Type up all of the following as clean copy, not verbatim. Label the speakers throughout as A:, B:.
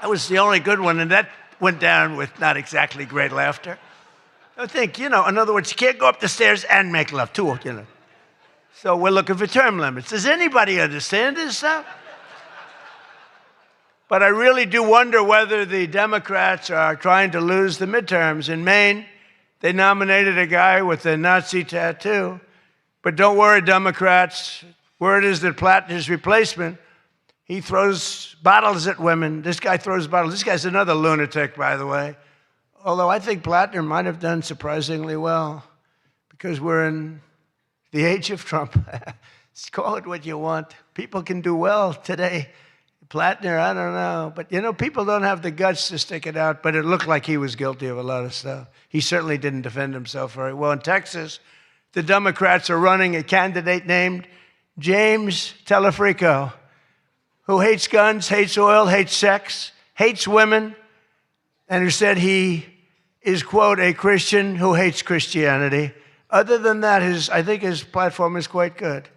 A: That was the only good one, and that went down with not exactly great laughter. I think, in other words, you can't go up the stairs and make love, too, So we're looking for term limits. Does anybody understand this stuff? But I really do wonder whether the Democrats are trying to lose the midterms. In Maine, they nominated a guy with a Nazi tattoo. But don't worry, Democrats. Word is that Plattner's replacement, he throws bottles at women. This guy throws bottles. This guy's another lunatic, by the way. Although I think Plattner might have done surprisingly well because we're in the age of Trump. Call it what you want. People can do well today. Plattner, I don't know. But, people don't have the guts to stick it out, but it looked like he was guilty of a lot of stuff. He certainly didn't defend himself very well. In Texas, the Democrats are running a candidate named James Telefrico, who hates guns, hates oil, hates sex, hates women, and who said he is, quote, a Christian who hates Christianity. Other than that, I think his platform is quite good.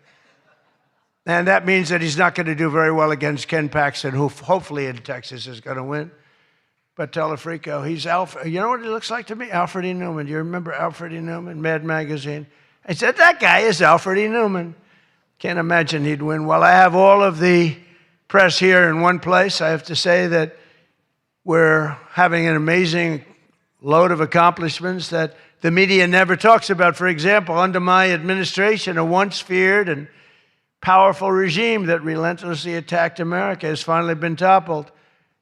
A: And that means that he's not going to do very well against Ken Paxton, who hopefully in Texas is going to win. But Telefrico, he's Alfred. You know what he looks like to me? Alfred E. Newman. Do you remember Alfred E. Newman, Mad Magazine? I said, that guy is Alfred E. Newman. Can't imagine he'd win. Well, I have all of the press here in one place. I have to say that we're having an amazing load of accomplishments that the media never talks about. For example, under my administration, a once feared and powerful regime that relentlessly attacked America has finally been toppled.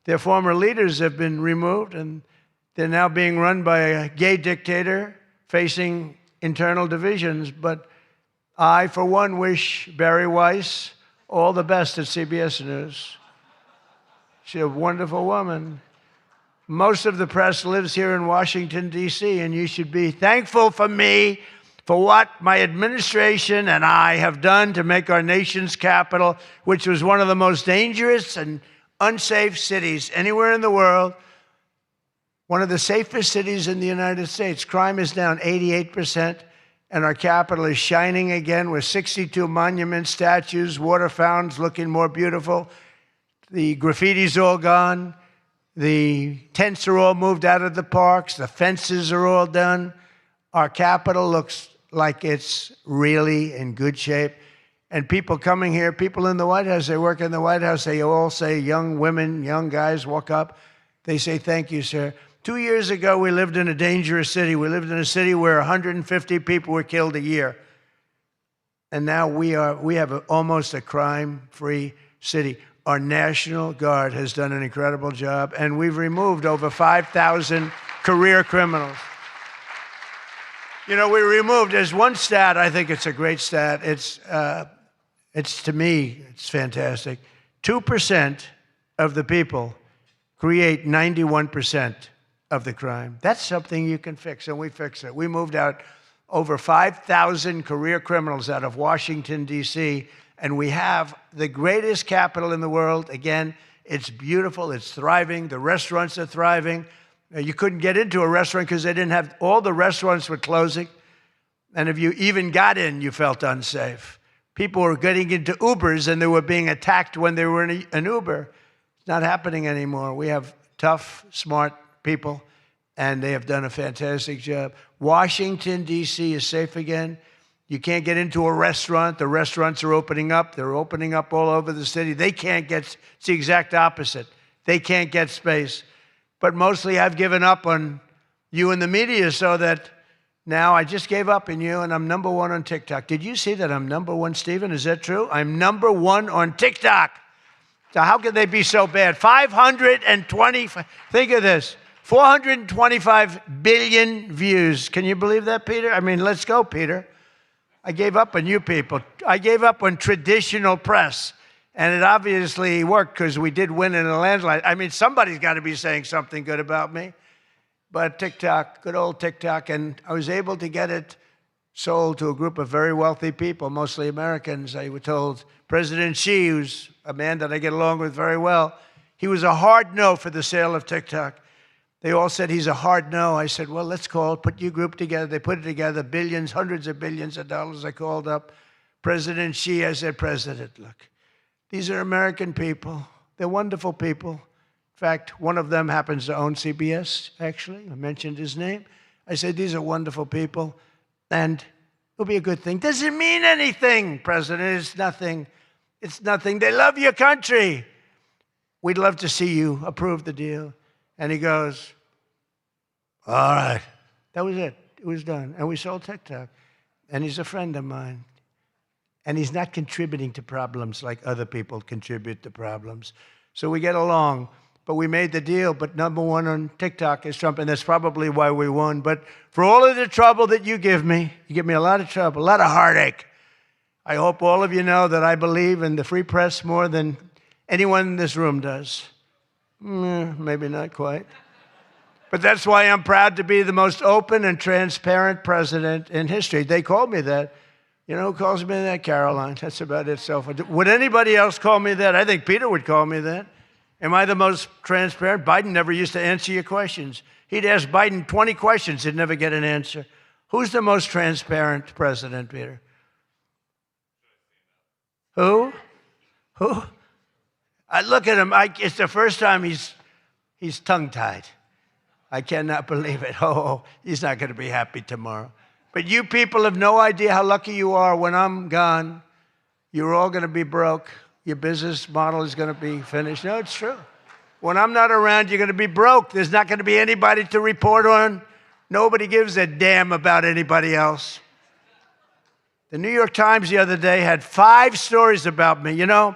A: Their former leaders have been removed, and they're now being run by a gay dictator facing internal divisions. But I, for one, wish Barry Weiss all the best at CBS News. She's a wonderful woman. Most of the press lives here in Washington, D.C., and you should be thankful for me for what my administration and I have done to make our nation's capital, which was one of the most dangerous and unsafe cities anywhere in the world, one of the safest cities in the United States. Crime is down 88%, and our capital is shining again with 62 monuments, statues, water fountains looking more beautiful. The graffiti's all gone. The tents are all moved out of the parks. The fences are all done. Our capital looks like it's really in good shape. And people coming here, people in the White House, they work in the White House, they all say, young women, young guys walk up, they say, thank you, sir. 2 years ago, we lived in a dangerous city. We lived in a city where 150 people were killed a year. And now we have almost a crime-free city. Our National Guard has done an incredible job, and we've removed over 5,000 career criminals. We removed, there's one stat, I think it's a great stat. It's to me, it's fantastic. 2% of the people create 91% of the crime. That's something you can fix, and we fix it. We moved out over 5,000 career criminals out of Washington, D.C., and we have the greatest capital in the world. Again, it's beautiful, it's thriving, the restaurants are thriving. You couldn't get into a restaurant because they didn't have, all the restaurants were closing. And if you even got in, you felt unsafe. People were getting into Ubers and they were being attacked when they were in an Uber. It's not happening anymore. We have tough, smart people, and they have done a fantastic job. Washington, D.C. is safe again. You can't get into a restaurant. The restaurants are opening up. They're opening up all over the city. They can't get, it's the exact opposite. They can't get space. But mostly I've given up on you and the media so that now I just gave up on you and I'm number one on TikTok. Did you see that I'm number one, Stephen? Is that true? I'm number one on TikTok. So how could they be so bad? 520, think of this, 425 billion views. Can you believe that, Peter? I mean, let's go, Peter. I gave up on you people. I gave up on traditional press. And it obviously worked because we did win in a landslide. I mean, somebody's got to be saying something good about me. But TikTok, good old TikTok, and I was able to get it sold to a group of very wealthy people, mostly Americans. I was told President Xi, who's a man that I get along with very well, he was a hard no for the sale of TikTok. They all said he's a hard no. I said, well, let's call it, put your group together. They put it together, billions, hundreds of billions of dollars. I called up President Xi. I said, President, look. These are American people. They're wonderful people. In fact, one of them happens to own CBS, actually. I mentioned his name. I said, these are wonderful people, and it'll be a good thing. Does it mean anything, President? It's nothing. It's nothing. They love your country. We'd love to see you approve the deal. And he goes, all right. That was it. It was done. And we sold TikTok. And he's a friend of mine. And he's not contributing to problems like other people contribute to problems. So we get along. But we made the deal. But number one on TikTok is Trump. And that's probably why we won. But for all of the trouble that you give me a lot of trouble, a lot of heartache. I hope all of you know that I believe in the free press more than anyone in this room does. Maybe not quite. But that's why I'm proud to be the most open and transparent president in history. They called me that. You know who calls me that? Caroline. That's about it. So would anybody else call me that? I think Peter would call me that. Am I the most transparent? Biden never used to answer your questions. He'd ask Biden 20 questions. He'd never get an answer. Who's the most transparent president, Peter? Who? I look at him. It's the first time he's tongue-tied. I cannot believe it. Oh, he's not going to be happy tomorrow. But you people have no idea how lucky you are. When I'm gone, you're all going to be broke. Your business model is going to be finished. No, it's true. When I'm not around, you're going to be broke. There's not going to be anybody to report on. Nobody gives a damn about anybody else. The New York Times the other day had 5 stories about me. You know,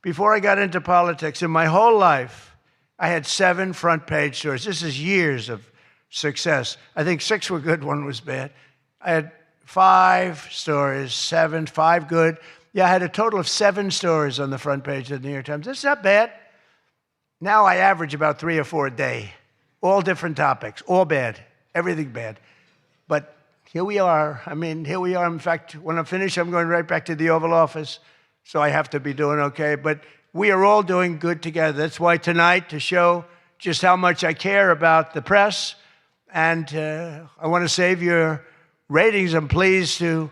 A: before I got into politics, in my whole life, I had 7 front-page stories. This is years of success. I think 6 were good, 1 was bad. I had 5 stories, 7, 5 good. Yeah, I had a total of 7 stories on the front page of the New York Times. That's not bad. Now I average about 3 or 4 a day, all different topics, all bad, everything bad. But here we are. Here we are. In fact, when I'm finished, I'm going right back to the Oval Office, so I have to be doing okay. But we are all doing good together. That's why tonight, to show just how much I care about the press, and I want to save your ratings, I'm pleased to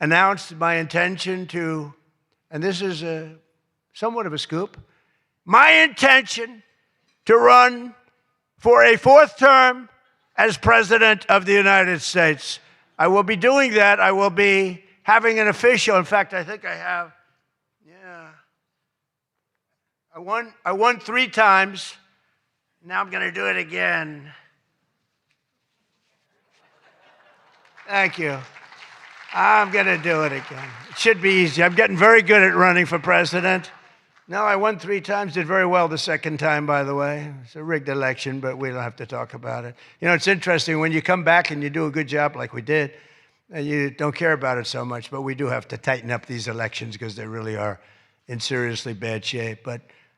A: announce my intention to, and this is somewhat of a scoop, my intention to run for a 4th term as President of the United States. I will be doing that. I will be having an official, in fact, I think I have, I won 3 times. Now I'm going to do it again. Thank you. I'm going to do it again. It should be easy. I'm getting very good at running for president. No, I won 3 times, did very well the 2nd time, by the way. It's a rigged election, but we don't have to talk about it. You know, it's interesting, when you come back and you do a good job like we did, and you don't care about it so much, but we do have to tighten up these elections because they really are in seriously bad shape. But